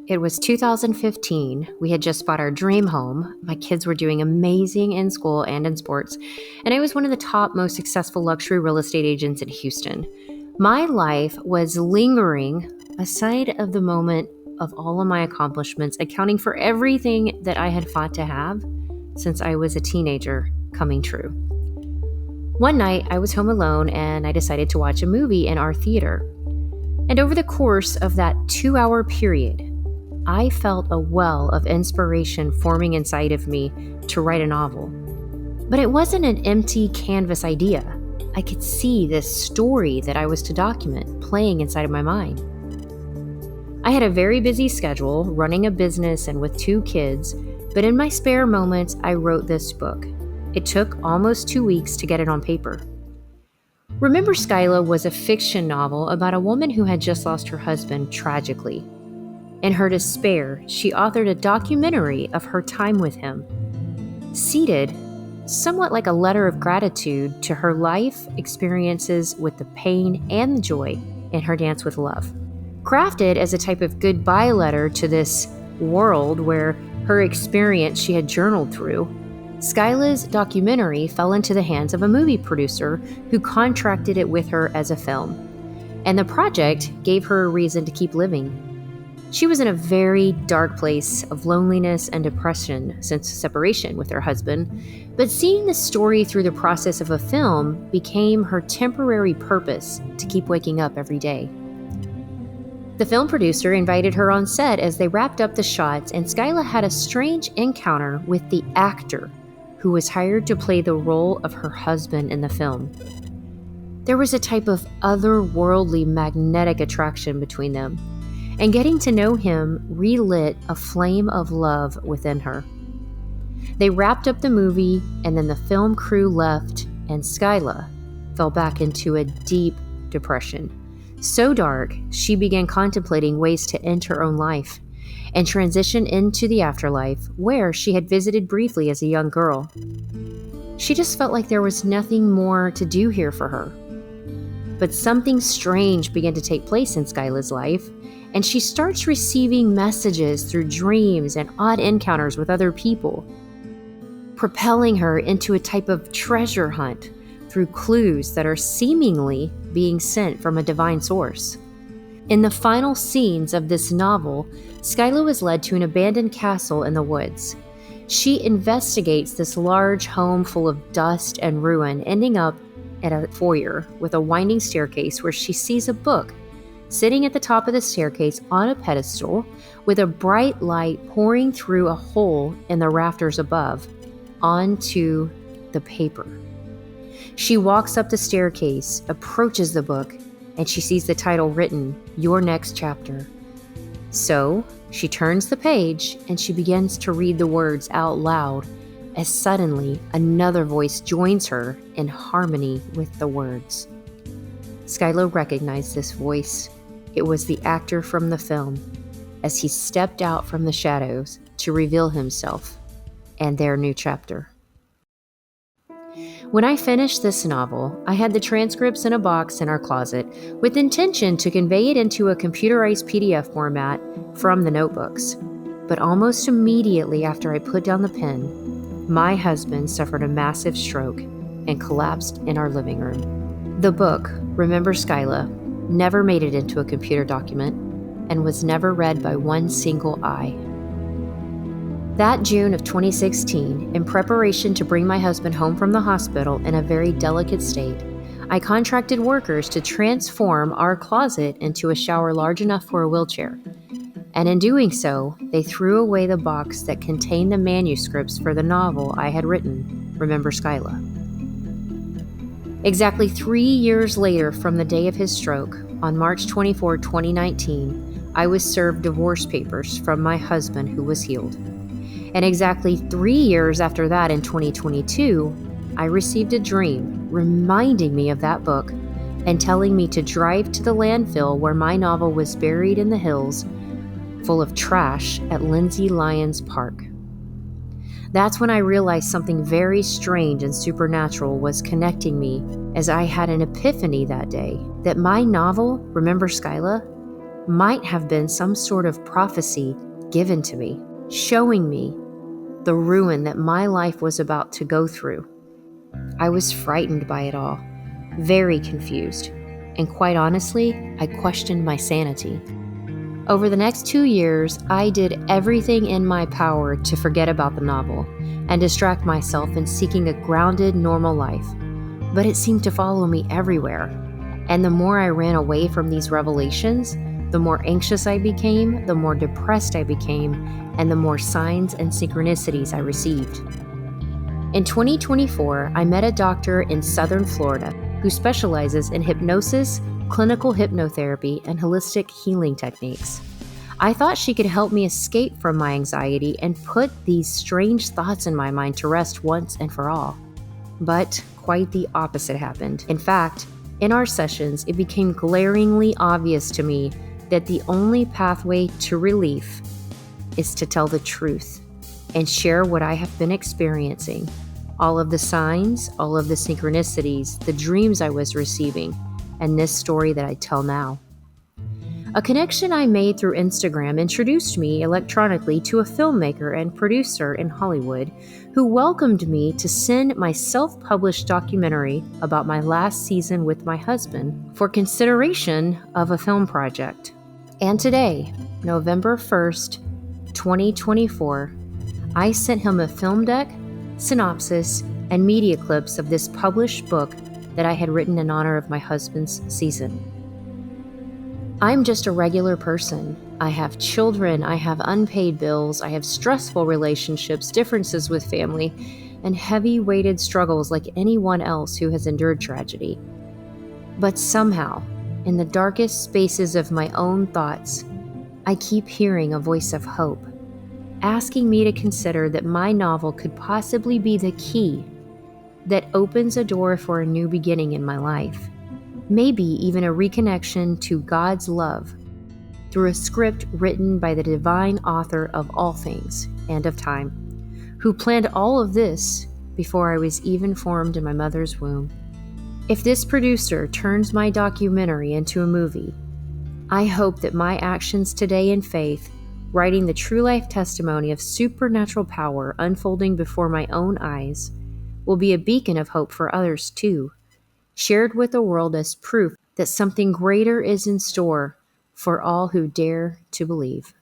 It was 2015. We had just bought our dream home. My kids were doing amazing in school and in sports, and I was one of the top most successful luxury real estate agents in Houston. My life was lingering aside of the moment of all of my accomplishments, accounting for everything that I had fought to have since I was a teenager coming true. One night, I was home alone and I decided to watch a movie in our theater. And over the course of that 2-hour period, I felt a well of inspiration forming inside of me to write a novel. But it wasn't an empty canvas idea. I could see this story that I was to document playing inside of my mind. I had a very busy schedule, running a business and with 2 kids, but in my spare moments, I wrote this book. It took almost 2 weeks to get it on paper. Remember Skyla was a fiction novel about a woman who had just lost her husband tragically. In her despair, she authored a documentary of her time with him, seated somewhat like a letter of gratitude to her life experiences with the pain and the joy in her dance with love. Crafted as a type of goodbye letter to this world where her experience she had journaled through, Skyla's documentary fell into the hands of a movie producer who contracted it with her as a film, and the project gave her a reason to keep living. She was in a very dark place of loneliness and depression since separation with her husband, but seeing the story through the process of a film became her temporary purpose to keep waking up every day. The film producer invited her on set as they wrapped up the shots, and Skyla had a strange encounter with the actor who was hired to play the role of her husband in the film. There was a type of otherworldly magnetic attraction between them, and getting to know him relit a flame of love within her. They wrapped up the movie, and then the film crew left, and Skyla fell back into a deep depression. So dark, she began contemplating ways to end her own life and transition into the afterlife, where she had visited briefly as a young girl. She just felt like there was nothing more to do here for her. But something strange began to take place in Skyla's life, and she starts receiving messages through dreams and odd encounters with other people, propelling her into a type of treasure hunt through clues that are seemingly being sent from a divine source. In the final scenes of this novel, Skyla was led to an abandoned castle in the woods. She investigates this large home full of dust and ruin, ending up at a foyer with a winding staircase where she sees a book sitting at the top of the staircase on a pedestal with a bright light pouring through a hole in the rafters above onto the paper. She walks up the staircase, approaches the book, and she sees the title written, "Your Next Chapter." So she turns the page and she begins to read the words out loud as suddenly another voice joins her in harmony with the words. Skyla recognized this voice. It was the actor from the film as he stepped out from the shadows to reveal himself and their new chapter. When I finished this novel, I had the transcripts in a box in our closet with intention to convey it into a computerized PDF format from the notebooks. But almost immediately after I put down the pen, my husband suffered a massive stroke and collapsed in our living room. The book, Remember Skyla, never made it into a computer document and was never read by one single eye. That June of 2016, in preparation to bring my husband home from the hospital in a very delicate state, I contracted workers to transform our closet into a shower large enough for a wheelchair. And in doing so, they threw away the box that contained the manuscripts for the novel I had written, Remember Skyla. Exactly 3 years later from the day of his stroke, on March 24, 2019, I was served divorce papers from my husband who was healed. And exactly 3 years after that, in 2022, I received a dream reminding me of that book and telling me to drive to the landfill where my novel was buried in the hills full of trash at Lindsay Lyons Park. That's when I realized something very strange and supernatural was connecting me, as I had an epiphany that day that my novel, Remember Skyla, might have been some sort of prophecy given to me, showing me the ruin that my life was about to go through. I was frightened by it all, very confused, and quite honestly, I questioned my sanity. Over the next 2 years, I did everything in my power to forget about the novel and distract myself in seeking a grounded, normal life. But it seemed to follow me everywhere. And the more I ran away from these revelations, the more anxious I became, the more depressed I became, and the more signs and synchronicities I received. In 2024, I met a doctor in Southern Florida who specializes in hypnosis, clinical hypnotherapy, and holistic healing techniques. I thought she could help me escape from my anxiety and put these strange thoughts in my mind to rest once and for all. But quite the opposite happened. In fact, in our sessions, it became glaringly obvious to me that the only pathway to relief is to tell the truth and share what I have been experiencing. All of the signs, all of the synchronicities, the dreams I was receiving, and this story that I tell now. A connection I made through Instagram introduced me electronically to a filmmaker and producer in Hollywood who welcomed me to send my self-published documentary about my last season with my husband for consideration of a film project. And today, November 1st, 2024, I sent him a film deck, synopsis, and media clips of this published book that I had written in honor of my husband's season. I'm just a regular person. I have children, I have unpaid bills, I have stressful relationships, differences with family, and heavy-weighted struggles like anyone else who has endured tragedy. But somehow, in the darkest spaces of my own thoughts, I keep hearing a voice of hope, asking me to consider that my novel could possibly be the key that opens a door for a new beginning in my life. Maybe even a reconnection to God's love through a script written by the divine author of all things and of time, who planned all of this before I was even formed in my mother's womb. If this producer turns my documentary into a movie, I hope that my actions today in faith, writing the true life testimony of supernatural power unfolding before my own eyes, will be a beacon of hope for others too, shared with the world as proof that something greater is in store for all who dare to believe.